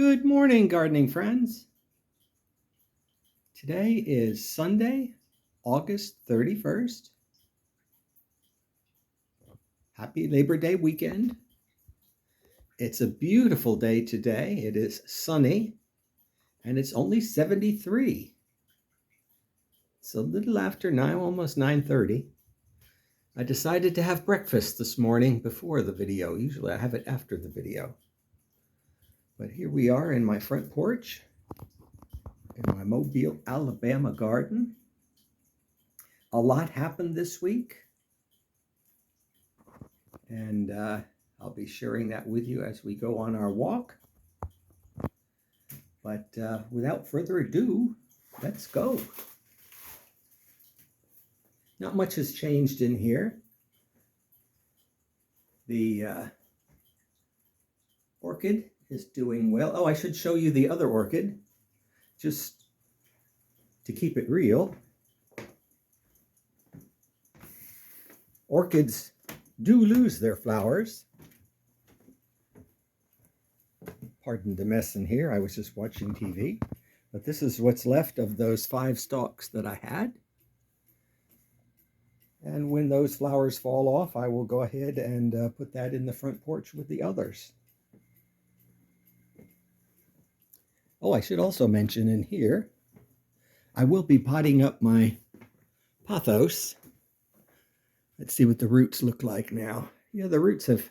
Good morning, gardening friends. Today is Sunday, August 31st. Happy Labor Day weekend. It's a beautiful day today. It is sunny and it's only 73. It's a little after 9, almost 9:30. I decided to have breakfast this morning before the video. Usually I have it after the video. But here we are in my front porch in my Mobile, Alabama garden. A lot happened this week, and I'll be sharing that with you as we go on our walk. But without further ado, let's go. Not much has changed in here. The orchid is doing well. Oh, I should show you the other orchid, just to keep it real. Orchids do lose their flowers. Pardon the mess in here. I was just watching TV. But this is what's left of those 5 stalks that I had. And when those flowers fall off, I will go ahead and put that in the front porch with the others. Oh, I should also mention in here, I will be potting up my pothos. Let's see what the roots look like now. Yeah, the roots have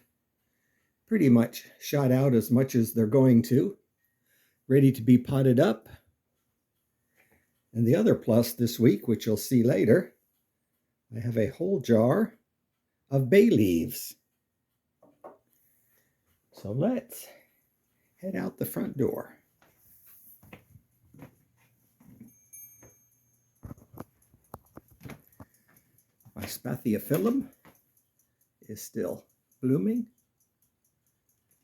pretty much shot out as much as they're going to. Ready to be potted up. And the other plus this week, which you'll see later, I have a whole jar of bay leaves. So let's head out the front door. My Spathiphyllum is still blooming.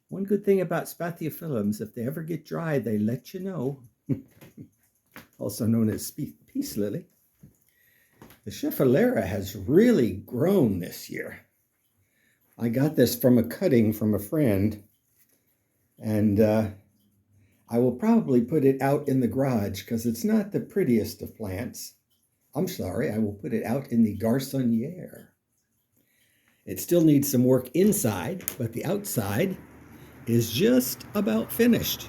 One good thing about Spathiphyllums, if they ever get dry, they let you know. Also known as peace lily. The Schefflera has really grown this year. I got this from a cutting from a friend, and I will probably put it out in the garage because it's not the prettiest of plants. I'm sorry, I will put it out in the Garconniere. It still needs some work inside, but the outside is just about finished,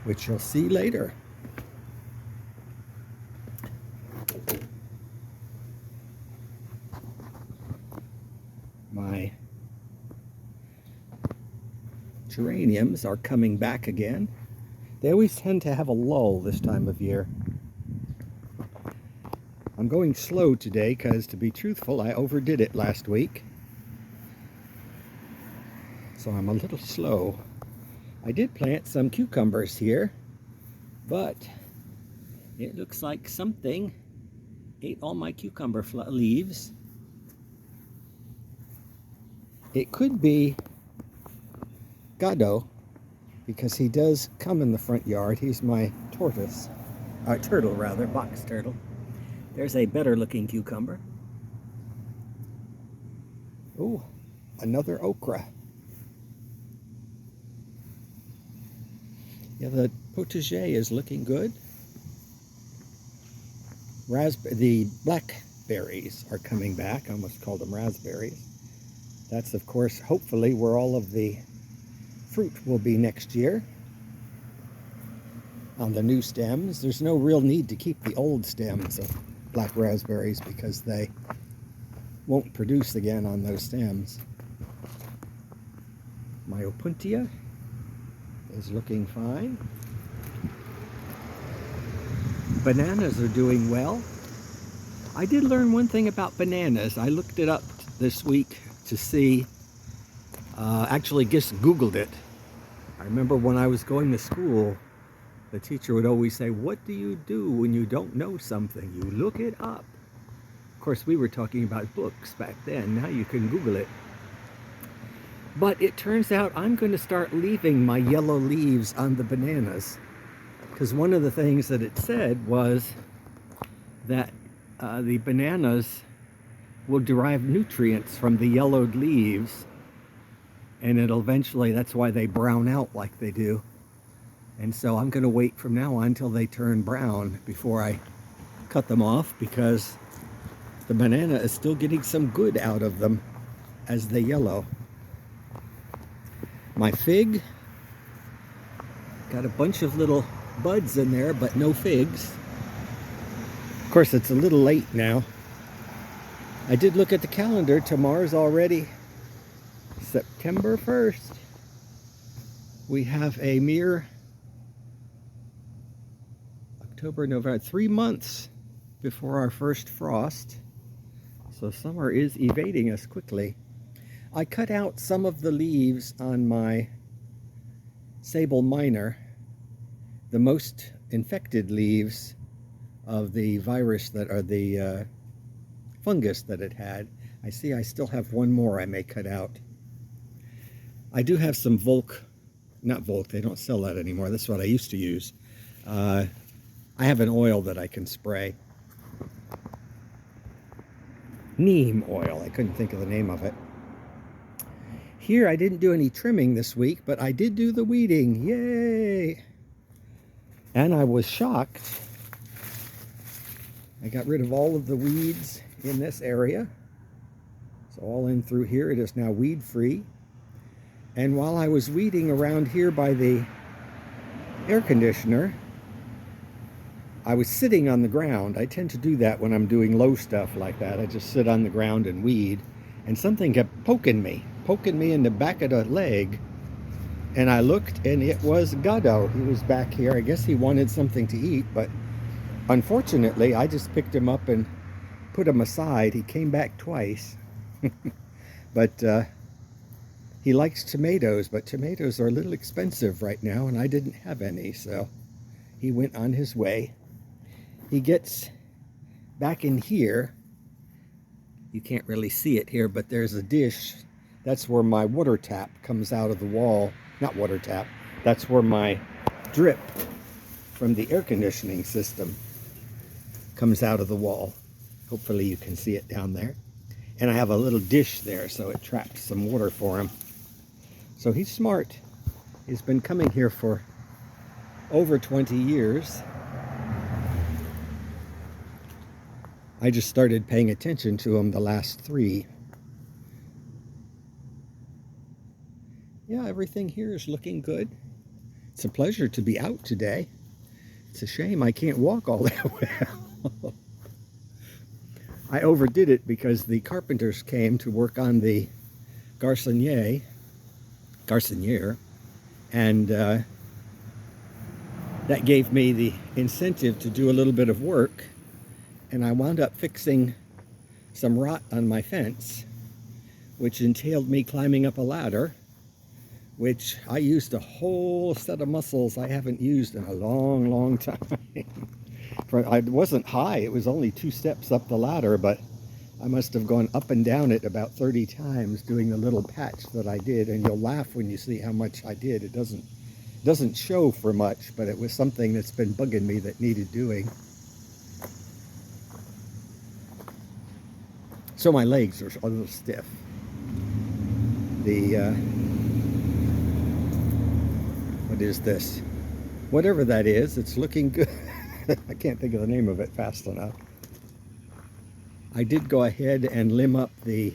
which you'll see later. My geraniums are coming back again. They always tend to have a lull this time of year. I'm going slow today because, to be truthful, I overdid it last week. So I'm a little slow. I did plant some cucumbers here, but it looks like something ate all my cucumber leaves. It could be Gado, because he does come in the front yard. He's my turtle rather, box turtle. There's a better looking cucumber. Oh, another okra. Yeah, the potager is looking good. The blackberries are coming back. I almost called them raspberries. That's, of course, hopefully where all of the fruit will be next year on the new stems. There's no real need to keep the old stems of black raspberries because they won't produce again on those stems. My opuntia is looking fine. Bananas are doing well. I did learn one thing about bananas. I looked it up this week to see, actually just Googled it. I remember when I was going to school, the teacher would always say, "What do you do when you don't know something? You look it up." Of course, we were talking about books back then. Now you can Google it. But it turns out I'm going to start leaving my yellow leaves on the bananas, because one of the things that it said was that the bananas will derive nutrients from the yellowed leaves, and it'll eventually, that's why they brown out like they do. And so I'm going to wait from now on until they turn brown before I cut them off, because the banana is still getting some good out of them as they yellow. My fig got a bunch of little buds in there, but no figs. Of course, it's a little late now. I did look at the calendar. Tomorrow's already September 1st. We have a mere October, November, 3 months before our first frost. So summer is evading us quickly. I cut out some of the leaves on my sable minor, the most infected leaves of the virus that are the fungus that it had. I see I still have one more I may cut out. I do have some not Volk, they don't sell that anymore. That's what I used to use. I have an oil that I can spray. Neem oil, I couldn't think of the name of it. Here I didn't do any trimming this week, but I did do the weeding, yay! And I was shocked. I got rid of all of the weeds in this area. So all in through here, it is now weed free. And while I was weeding around here by the air conditioner, I was sitting on the ground. I tend to do that when I'm doing low stuff like that. I just sit on the ground and weed. And something kept poking me in the back of the leg. And I looked, and it was Gado. He was back here. I guess he wanted something to eat, but unfortunately, I just picked him up and put him aside. He came back twice. But he likes tomatoes, but tomatoes are a little expensive right now, and I didn't have any, so he went on his way. He gets back in here. You can't really see it here, but there's a dish. That's where my water tap comes out of the wall. Not water tap. That's where my drip from the air conditioning system comes out of the wall. Hopefully you can see it down there. And I have a little dish there, so it traps some water for him. So he's smart. He's been coming here for over 20 years. I just started paying attention to him the last 3. Yeah, everything here is looking good. It's a pleasure to be out today. It's a shame I can't walk all that well. I overdid it because the carpenters came to work on the Garconniere, and that gave me the incentive to do a little bit of work, and I wound up fixing some wrought on my fence, which entailed me climbing up a ladder, which I used a whole set of muscles I haven't used in a long, long time. I wasn't high, it was only 2 steps up the ladder, but I must have gone up and down it about 30 times doing the little patch that I did, and you'll laugh when you see how much I did. It doesn't show for much, but it was something that's been bugging me that needed doing. So my legs are a little stiff. What is this? Whatever that is, it's looking good. I can't think of the name of it fast enough. I did go ahead and limb up the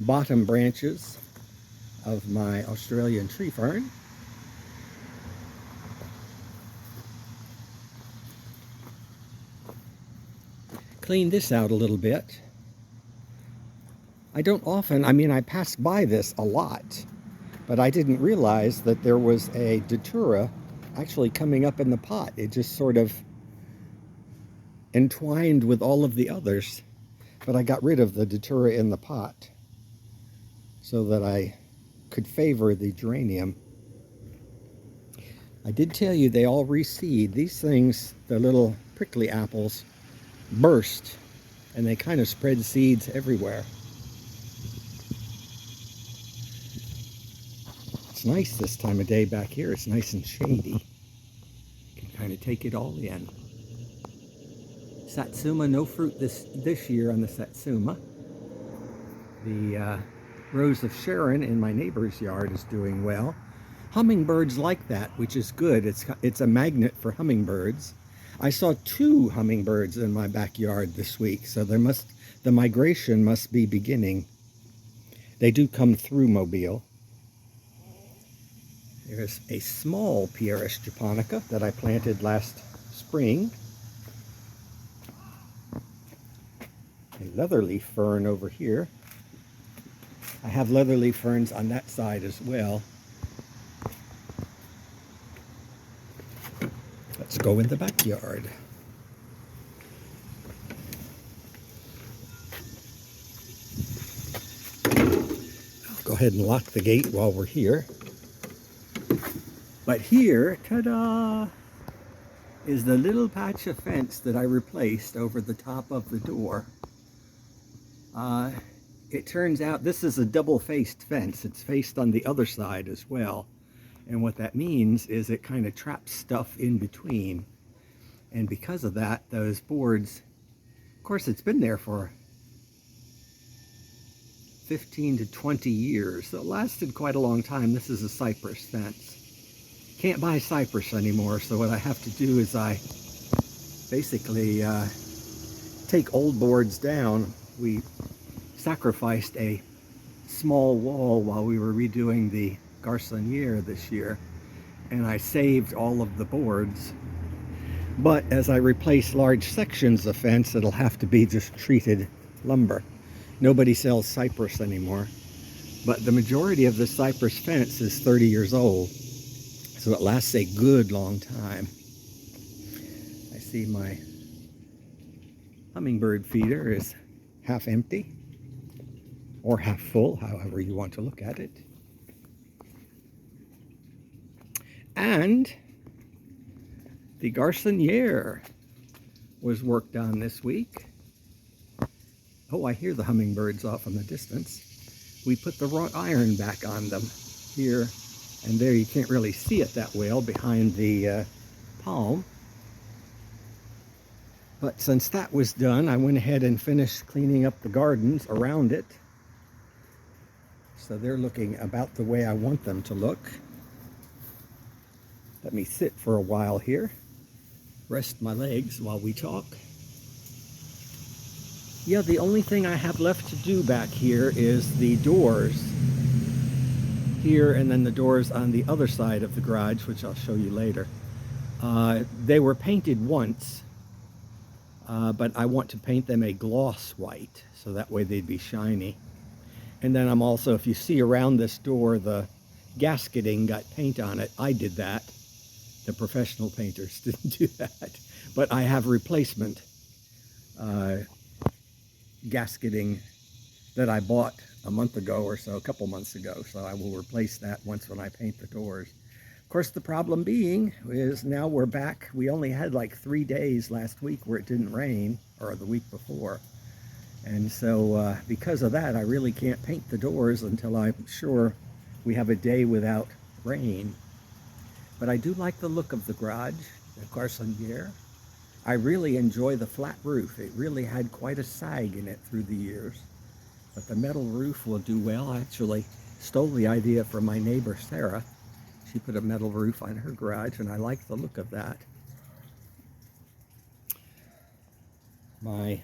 bottom branches of my Australian tree fern. Clean this out a little bit. I don't often, I pass by this a lot, but I didn't realize that there was a datura actually coming up in the pot. It just sort of entwined with all of the others, but I got rid of the datura in the pot so that I could favor the geranium. I did tell you they all reseed. These things, the little prickly apples, burst, and they kind of spread seeds everywhere. It's nice this time of day back here. It's nice and shady. You can kind of take it all in. Satsuma, no fruit this year on the Satsuma. The Rose of Sharon in my neighbor's yard is doing well. Hummingbirds like that, which is good. It's a magnet for hummingbirds. I saw 2 hummingbirds in my backyard this week, so the migration must be beginning. They do come through Mobile. There's a small Pieris japonica that I planted last spring. A leatherleaf fern over here. I have leatherleaf ferns on that side as well. Let's go in the backyard. I'll go ahead and lock the gate while we're here. But here, ta-da, is the little patch of fence that I replaced over the top of the door. It turns out this is a double-faced fence. It's faced on the other side as well. And what that means is it kind of traps stuff in between. And because of that, those boards, of course, it's been there for 15 to 20 years. So it lasted quite a long time. This is a cypress fence. Can't buy cypress anymore, so what I have to do is I basically take old boards down. We sacrificed a small wall while we were redoing the Garconniere this year, and I saved all of the boards. But as I replace large sections of fence, it'll have to be just treated lumber. Nobody sells cypress anymore, but the majority of the cypress fence is 30 years old, so it lasts a good long time. I see my hummingbird feeder is half empty, or half full, however you want to look at it. And the Garconniere was worked on this week. Oh, I hear the hummingbirds off in the distance. We put the wrought iron back on them here and there. You can't really see it that well behind the palm. But since that was done, I went ahead and finished cleaning up the gardens around it. So they're looking about the way I want them to look. Let me sit for a while here, rest my legs while we talk. Yeah, the only thing I have left to do back here is the doors here, and then the doors on the other side of the garage, which I'll show you later. They were painted once, but I want to paint them a gloss white, so that way they'd be shiny. And then I'm also, if you see around this door, the gasketing got paint on it. I did that. The professional painters didn't do that. But I have replacement gasketing that I bought a month ago or so, a couple months ago. So I will replace that when I paint the doors. Of course, the problem being is now we're back. We only had like 3 days last week where it didn't rain, or the week before. And so because of that, I really can't paint the doors until I'm sure we have a day without rain. But I do like the look of the garage, the Garconniere. I really enjoy the flat roof. It really had quite a sag in it through the years. But the metal roof will do well. I actually stole the idea from my neighbor, Sarah. She put a metal roof on her garage, and I like the look of that. My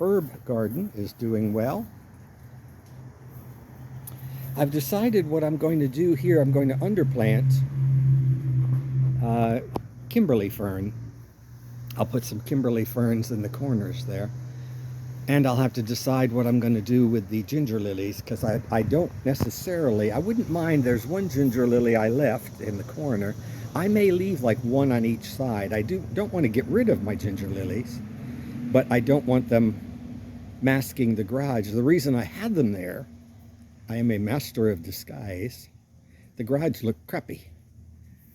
herb garden is doing well. I've decided what I'm going to do here. I'm going to underplant Kimberly fern. I'll put some Kimberly ferns in the corners there. And I'll have to decide what I'm going to do with the ginger lilies, because I don't necessarily, I wouldn't mind, there's one ginger lily I left in the corner. I may leave like one on each side. I don't want to get rid of my ginger lilies, but I don't want them masking the garage. The reason I had them there, I am a master of disguise. The garage looked crappy.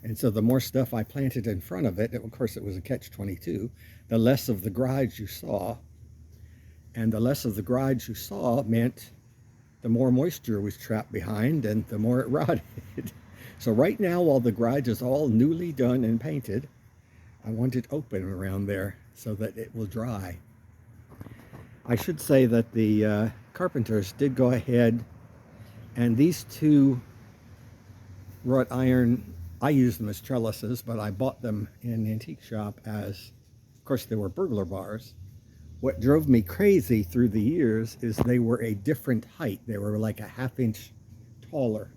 And so the more stuff I planted in front of it, of course it was a catch-22, the less of the garage you saw. And the less of the garage you saw meant the more moisture was trapped behind and the more it rotted. So right now, while the garage is all newly done and painted, I want it open around there so that it will dry. I should say that the carpenters did go ahead, and these two wrought iron. I use them as trellises, but I bought them in an antique shop as, of course, they were burglar bars. What drove me crazy through the years is they were a different height. They were like a half-inch taller.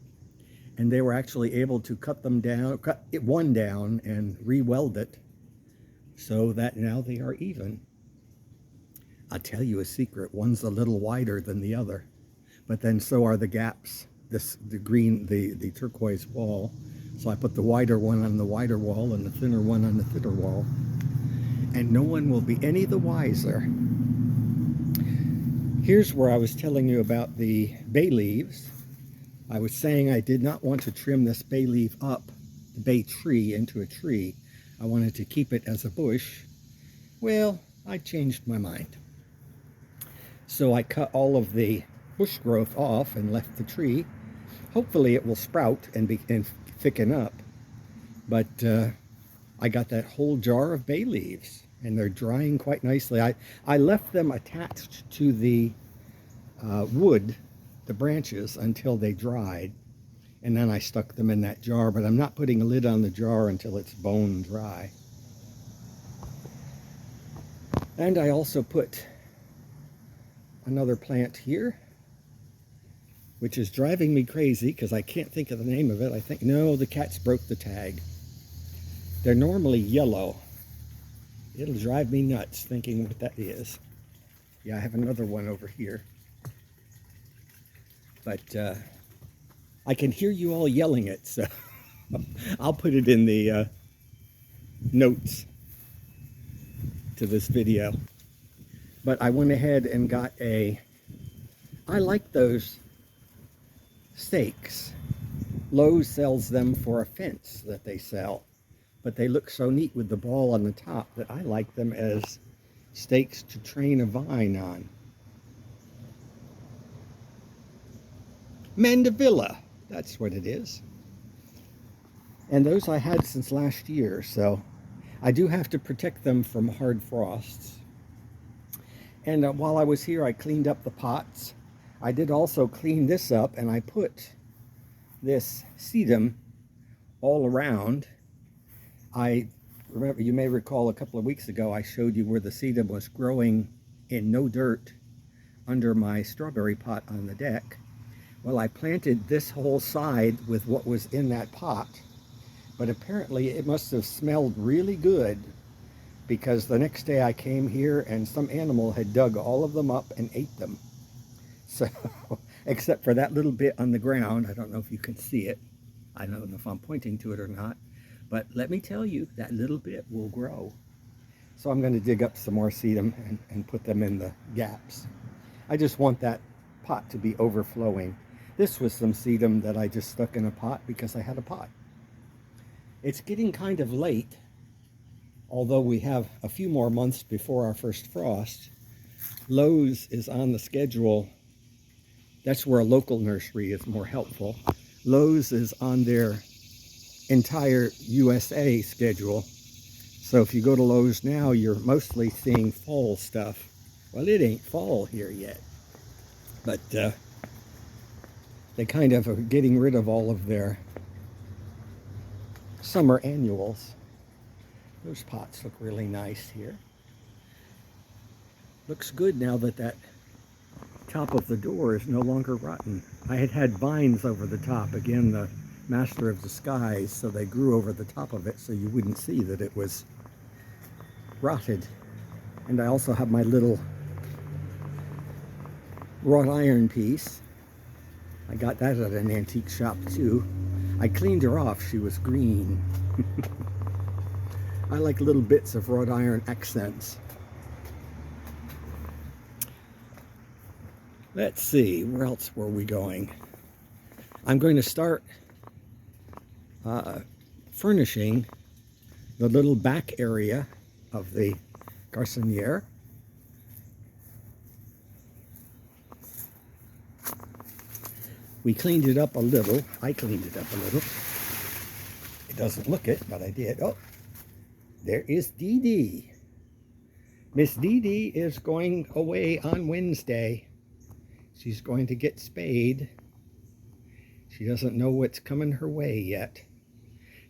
And they were actually able to cut them down, cut it one down and re-weld it so that now they are even. I'll tell you a secret. One's a little wider than the other, but then so are the gaps. The turquoise wall. So I put the wider one on the wider wall and the thinner one on the thinner wall. And no one will be any the wiser. Here's where I was telling you about the bay leaves. I was saying I did not want to trim this bay leaf up, the bay tree, into a tree. I wanted to keep it as a bush. Well, I changed my mind. So I cut all of the bush growth off and left the tree. Hopefully it will sprout and thicken up. But I got that whole jar of bay leaves, and they're drying quite nicely. I left them attached to the wood, the branches, until they dried, and then I stuck them in that jar, but I'm not putting a lid on the jar until it's bone dry. And I also put another plant here, which is driving me crazy because I can't think of the name of it. I think, no, the cats broke the tag. They're normally yellow. It'll drive me nuts thinking what that is. Yeah, I have another one over here. But I can hear you all yelling it, so I'll put it in the notes to this video. But I went ahead and got I like those stakes. Lowe's sells them for a fence that they sell, but they look so neat with the ball on the top that I like them as stakes to train a vine on. Mandevilla, that's what it is. And those I had since last year, so I do have to protect them from hard frosts. And while I was here, I cleaned up the pots. I did also clean this up, and I put this sedum all around. I remember, you may recall a couple of weeks ago, I showed you where the sedum was growing in no dirt under my strawberry pot on the deck. Well, I planted this whole side with what was in that pot, but apparently it must have smelled really good, because the next day I came here and some animal had dug all of them up and ate them. So, except for that little bit on the ground, I don't know if you can see it. I don't know if I'm pointing to it or not, but let me tell you, that little bit will grow. So I'm going to dig up some more sedum and put them in the gaps. I just want that pot to be overflowing. This was some sedum that I just stuck in a pot because I had a pot. It's getting kind of late, although we have a few more months before our first frost. Lowe's is on the schedule. That's where a local nursery is more helpful. Lowe's is on their entire USA schedule. So if you go to Lowe's now, you're mostly seeing fall stuff. Well, it ain't fall here yet, but they kind of are getting rid of all of their summer annuals. Those pots look really nice here. Looks good now that that top of the door is no longer rotten. I had vines over the top. Again, the master of disguise, so they grew over the top of it so you wouldn't see that it was rotted. And I also have my little wrought iron piece. I got that at an antique shop too. I cleaned her off. She was green. I like little bits of wrought iron accents. Let's see, where else were we going? I'm going to start furnishing the little back area of the Garconniere. We cleaned it up a little. I cleaned it up a little. It doesn't look it, but I did. Oh, there is Dee Dee. Miss Dee Dee is going away on Wednesday. She's going to get spayed. She doesn't know what's coming her way yet.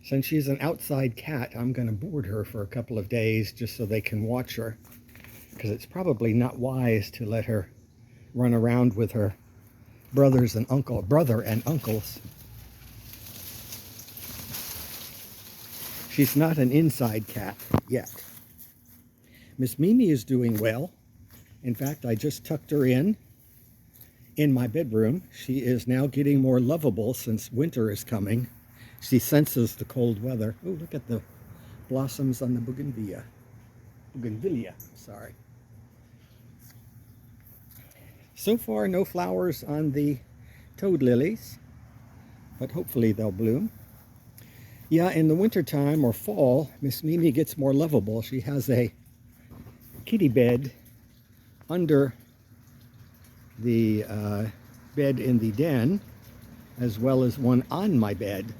Since she's an outside cat, I'm going to board her for a couple of days just so they can watch her, because it's probably not wise to let her run around with her brother and uncles. She's not an inside cat yet. Miss Mimi is doing well. In fact, I just tucked her in my bedroom. She is now getting more lovable since winter is coming. She senses the cold weather. Oh, look at the blossoms on the bougainvillea. Sorry. So far, no flowers on the toad lilies, but hopefully they'll bloom. Yeah, in the wintertime or fall, Miss Mimi gets more lovable. She has a kitty bed under the bed in the den, as well as one on my bed,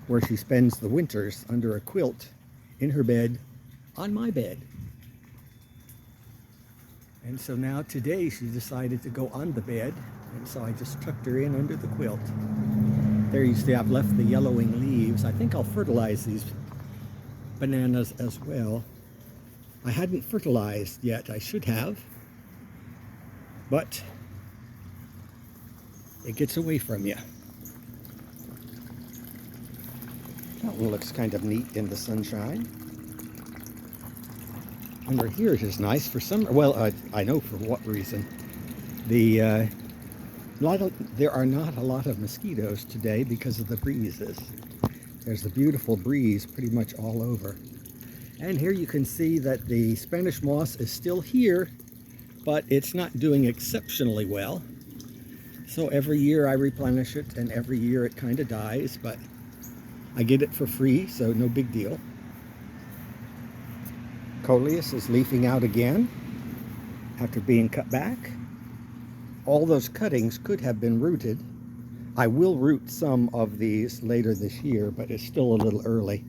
where she spends the winters under a quilt in her bed on my bed. And so now today she decided to go on the bed, and so I just tucked her in under the quilt. There you see I've left the yellowing leaves. I think I'll fertilize these bananas as well. I hadn't fertilized yet. I should have, but it gets away from you. That one looks kind of neat in the sunshine. Under here it is nice for some, well, I know for what reason. There are not a lot of mosquitoes today because of the breezes. There's a beautiful breeze pretty much all over. And here you can see that the Spanish moss is still here, but it's not doing exceptionally well. So every year I replenish it, and every year it kind of dies, but I get it for free, so no big deal. Coleus is leafing out again after being cut back. All those cuttings could have been rooted. I will root some of these later this year, but it's still a little early.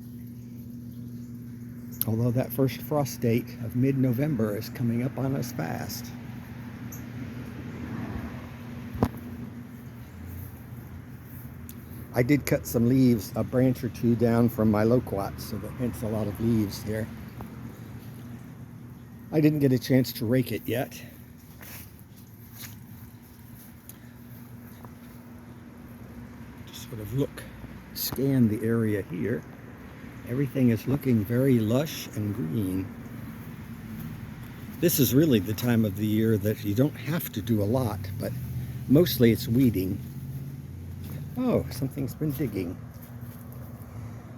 Although that first frost date of mid-November is coming up on us fast. I did cut some leaves, a branch or two down from my loquat, so that hence a lot of leaves here. I didn't get a chance to rake it yet. Just sort of scan the area here. Everything is looking very lush and green. This is really the time of the year that you don't have to do a lot, but mostly it's weeding. Oh, something's been digging.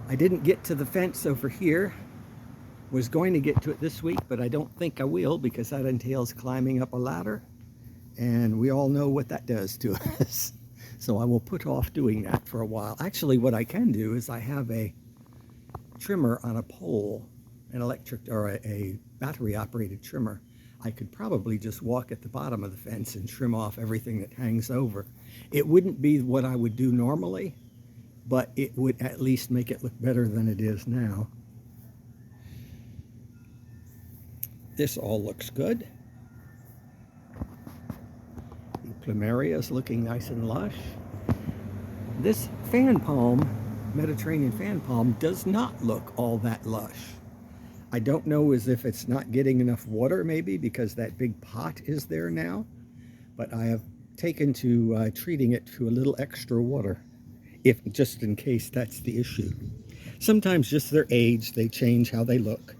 I didn't get to the fence over here. Was going to get to it this week, but I don't think I will, because that entails climbing up a ladder, and we all know what that does to us. So I will put off doing that for a while. Actually, what I can do is I have a trimmer on a pole, an electric or a battery operated trimmer. I could probably just walk at the bottom of the fence and trim off everything that hangs over. It wouldn't be what I would do normally, but it would at least make it look better than it is now. This all looks good. The plumeria is looking nice and lush. This fan palm, Mediterranean fan palm, does not look all that lush. I don't know as if it's not getting enough water, maybe because that big pot is there now, but I have taken to treating it to a little extra water, just in case that's the issue. Sometimes just their age, they change how they look.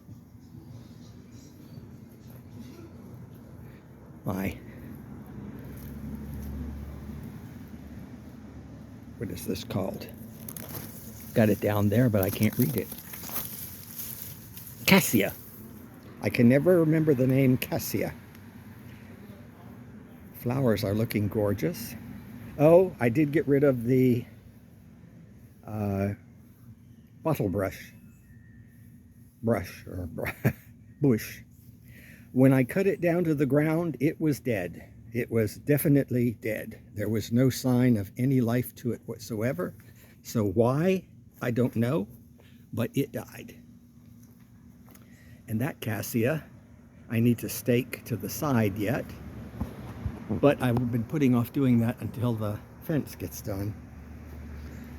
What is this called? Got it down there, but I can't read it. Cassia. I can never remember the name Cassia. Flowers are looking gorgeous. Oh, I did get rid of the bottle bush. When I cut it down to the ground, it was dead. It was definitely dead. There was no sign of any life to it whatsoever. So why? I don't know, but it died. And that cassia, I need to stake to the side yet, but I've been putting off doing that until the fence gets done.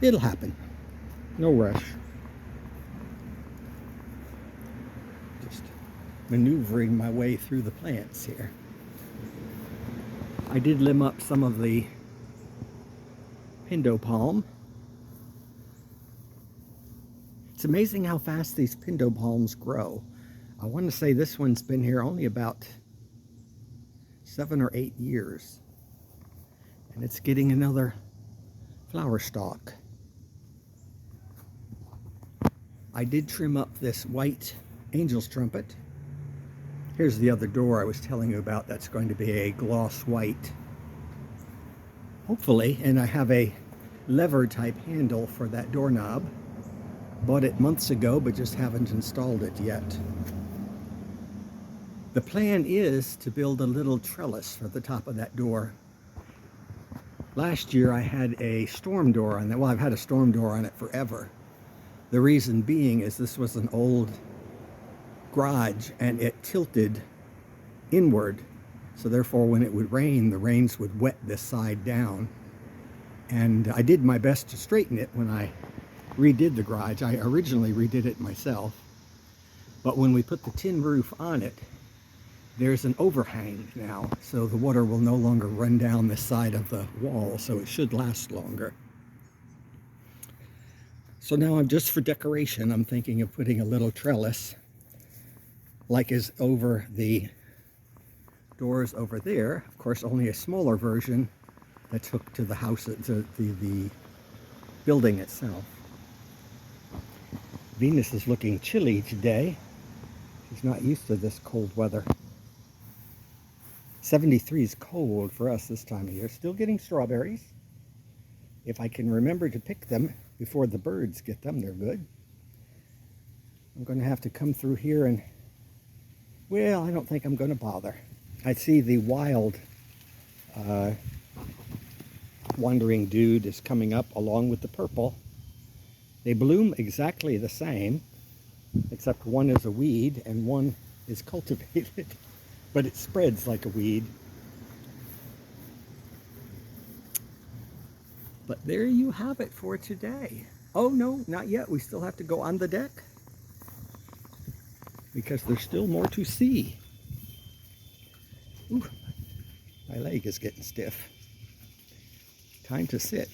It'll happen. No rush. Just maneuvering my way through the plants here. I did limb up some of the pindo palm. It's amazing how fast these pindo palms grow. I want to say this one's been here only about 7 or 8 years. And it's getting another flower stalk. I did trim up this white angel's trumpet. Here's the other door I was telling you about. That's going to be a gloss white. Hopefully, and I have a lever type handle for that doorknob. Bought it months ago, but just haven't installed it yet. The plan is to build a little trellis for the top of that door. Last year I had a storm door on that. Well, I've had a storm door on it forever. The reason being is this was an old garage and it tilted inward. So therefore when it would rain, the rains would wet this side down. And I did my best to straighten it when I redid the garage. I originally redid it myself. But when we put the tin roof on it, there's an overhang now, so the water will no longer run down this side of the wall, so it should last longer. So now I'm just for decoration, I'm thinking of putting a little trellis, like is over the doors over there. Of course, only a smaller version that's hooked to the house, to the building itself. Venus is looking chilly today. She's not used to this cold weather. 73 is cold for us this time of year. Still getting strawberries. If I can remember to pick them before the birds get them, they're good. I'm going to have to come through here and, well, I don't think I'm going to bother. I see the wild wandering dude is coming up along with the purple. They bloom exactly the same, except one is a weed and one is cultivated. But it spreads like a weed. But there you have it for today. Oh no, not yet. We still have to go on the deck because there's still more to see. Ooh, my leg is getting stiff. Time to sit.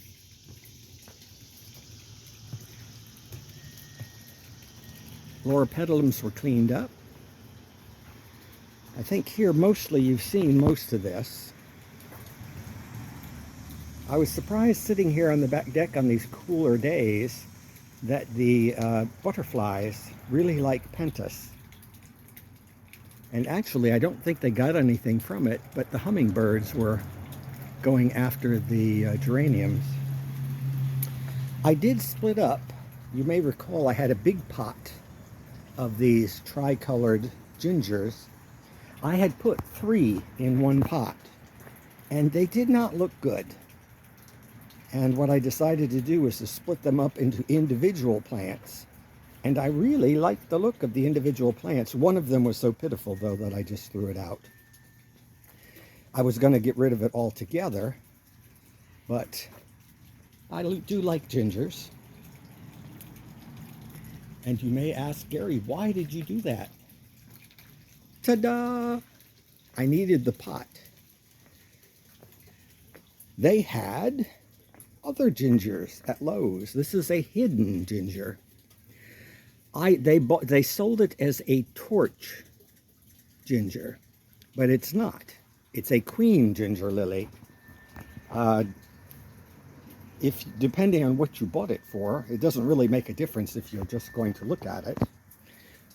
Loropetalums were cleaned up. I think here mostly you've seen most of this. I was surprised sitting here on the back deck on these cooler days that the butterflies really like pentas. And actually I don't think they got anything from it, but the hummingbirds were going after the geraniums. I did split up. You may recall I had a big pot of these tricolored gingers. I had put 3 in one pot, and they did not look good. And what I decided to do was to split them up into individual plants. And I really liked the look of the individual plants. One of them was so pitiful, though, that I just threw it out. I was going to get rid of it altogether, but I do like gingers. And you may ask, Gary, why did you do that? Ta-da! I needed the pot. They had other gingers at Lowe's. This is a hidden ginger. They sold it as a torch ginger, but it's not. It's a queen ginger lily. Depending on what you bought it for, it doesn't really make a difference if you're just going to look at it.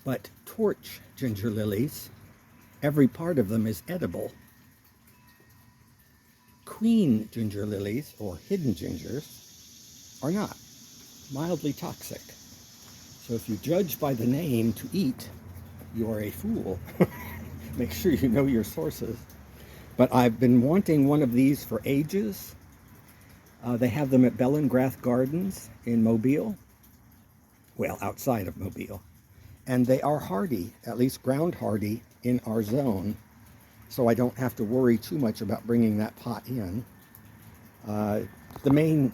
But torch ginger lilies, every part of them is edible. Queen ginger lilies, or hidden gingers, are not. Mildly toxic. So if you judge by the name to eat, you are a fool. Make sure you know your sources. But I've been wanting one of these for ages. They have them at Bellengrath Gardens in Mobile. Well, outside of Mobile. And they are hardy, at least ground hardy, in our zone. So I don't have to worry too much about bringing that pot in. The main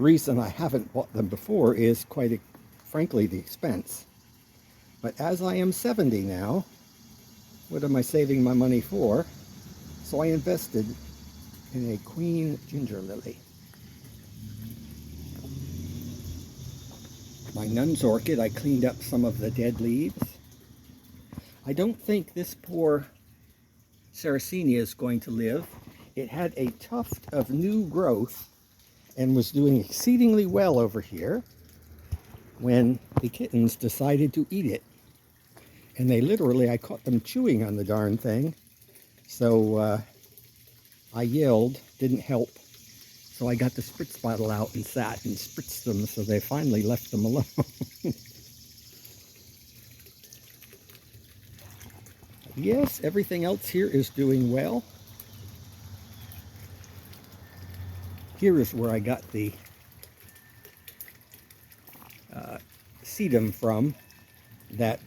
reason I haven't bought them before is frankly, the expense. But as I am 70 now, what am I saving my money for? So I invested in a queen ginger lily. My nun's orchid, I cleaned up some of the dead leaves. I don't think this poor Sarracenia is going to live. It had a tuft of new growth and was doing exceedingly well over here when the kittens decided to eat it. And they literally, I caught them chewing on the darn thing. So I yelled, didn't help. So I got the spritz bottle out and sat and spritzed them, so they finally left them alone. Yes, everything else here is doing well. Here is where I got the sedum from that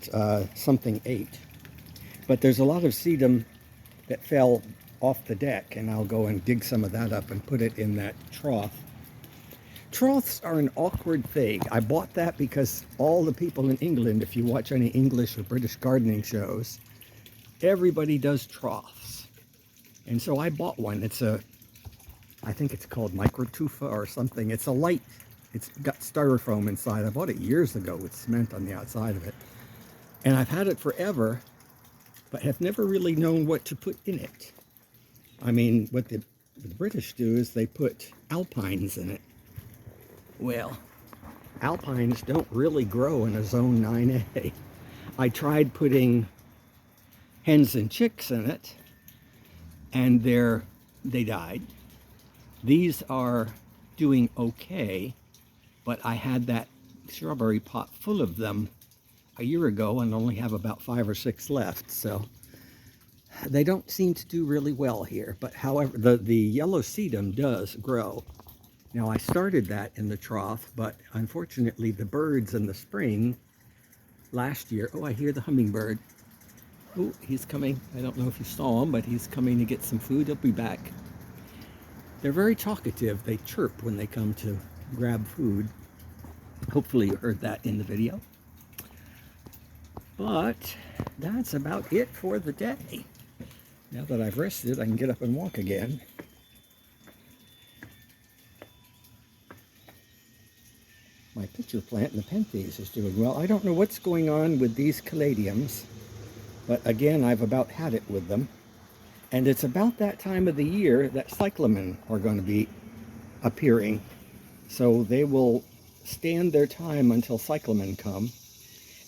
something ate. But there's a lot of sedum that fell off the deck, and I'll go and dig some of that up and put it in that trough. Troughs are an awkward thing. I bought that because all the people in England, if you watch any English or British gardening shows, everybody does troughs. And so I bought one. I think it's called microtufa or something. It's got styrofoam inside. I bought it years ago with cement on the outside of it. And I've had it forever, but have never really known what to put in it. I mean, what the British do is they put alpines in it. Well, alpines don't really grow in a zone 9A. I tried putting hens and chicks in it, and they died. These are doing okay, but I had that strawberry pot full of them a year ago and only have about 5 or 6 left, so they don't seem to do really well here. But however, the yellow sedum does grow. Now I started that in the trough, but unfortunately the birds in the spring last year, oh, I hear the hummingbird. Oh, he's coming. I don't know if you saw him, but he's coming to get some food. He'll be back. They're very talkative. They chirp when they come to grab food. Hopefully you heard that in the video. But that's about it for the day. Now that I've rested, I can get up and walk again. My pitcher plant, Nepenthes, is doing well. I don't know what's going on with these caladiums, but again, I've about had it with them. And it's about that time of the year that cyclamen are going to be appearing. So they will stand their time until cyclamen come.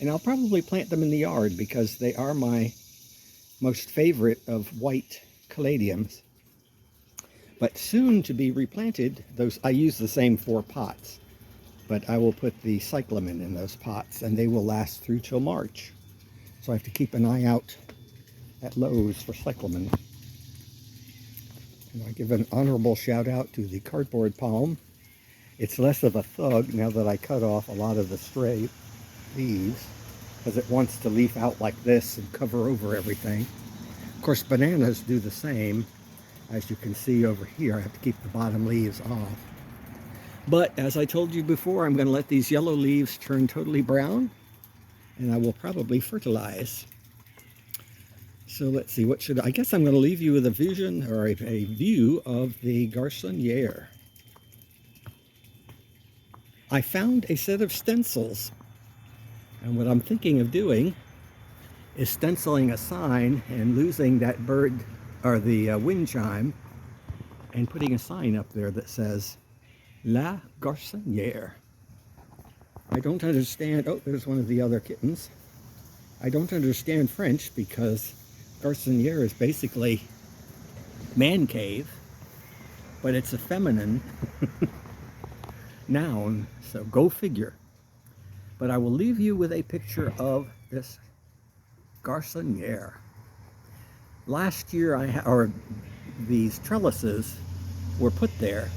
And I'll probably plant them in the yard because they are my most favorite of white caladiums. But soon to be replanted, I use the same 4 pots. But I will put the cyclamen in those pots, and they will last through till March. So I have to keep an eye out at Lowe's for cyclamen. And I give an honorable shout out to the cardboard palm. It's less of a thug now that I cut off a lot of the stray leaves, because it wants to leaf out like this and cover over everything. Of course, bananas do the same. As you can see over here, I have to keep the bottom leaves off. But as I told you before, I'm going to let these yellow leaves turn totally brown, and I will probably fertilize. So let's see, I guess I'm going to leave you with a vision or a view of the Garconniere. I found a set of stencils, and what I'm thinking of doing is stenciling a sign and losing that bird or the wind chime and putting a sign up there that says La Garconniere. I don't understand. Oh, there's one of the other kittens. I don't understand French because Garconniere is basically man cave, but it's a feminine noun, so go figure. But I will leave you with a picture of this Garconniere. Last year, these trellises were put there.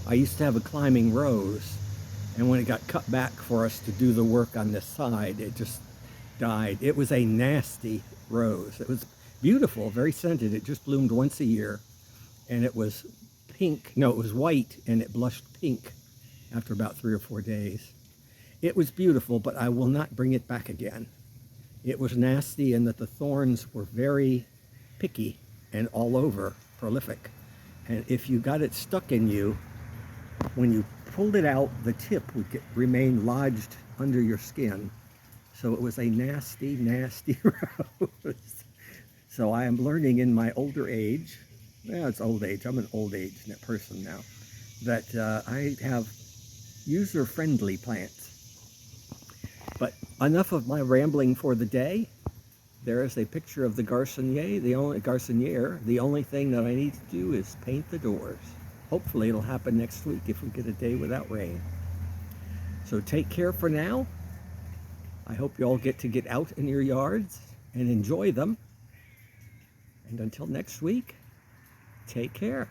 I used to have a climbing rose, and when it got cut back for us to do the work on this side, it just died. It was a nasty rose. It was beautiful, very scented. It just bloomed once a year, and it was pink. No, it was white, and it blushed pink after about 3 or 4 days. It was beautiful, but I will not bring it back again. It was nasty in that the thorns were very picky and all over, prolific. And if you got it stuck in you, when you pulled it out, the tip would remain lodged under your skin. So it was a nasty, nasty rose. So I am learning in my older age, well, it's old age, I'm an old age person now, that I have user-friendly plants. But enough of my rambling for the day. There is a picture of the Garconniere. The only thing that I need to do is paint the doors. Hopefully it'll happen next week if we get a day without rain. So take care for now. I hope you all get to get out in your yards and enjoy them. And until next week, take care.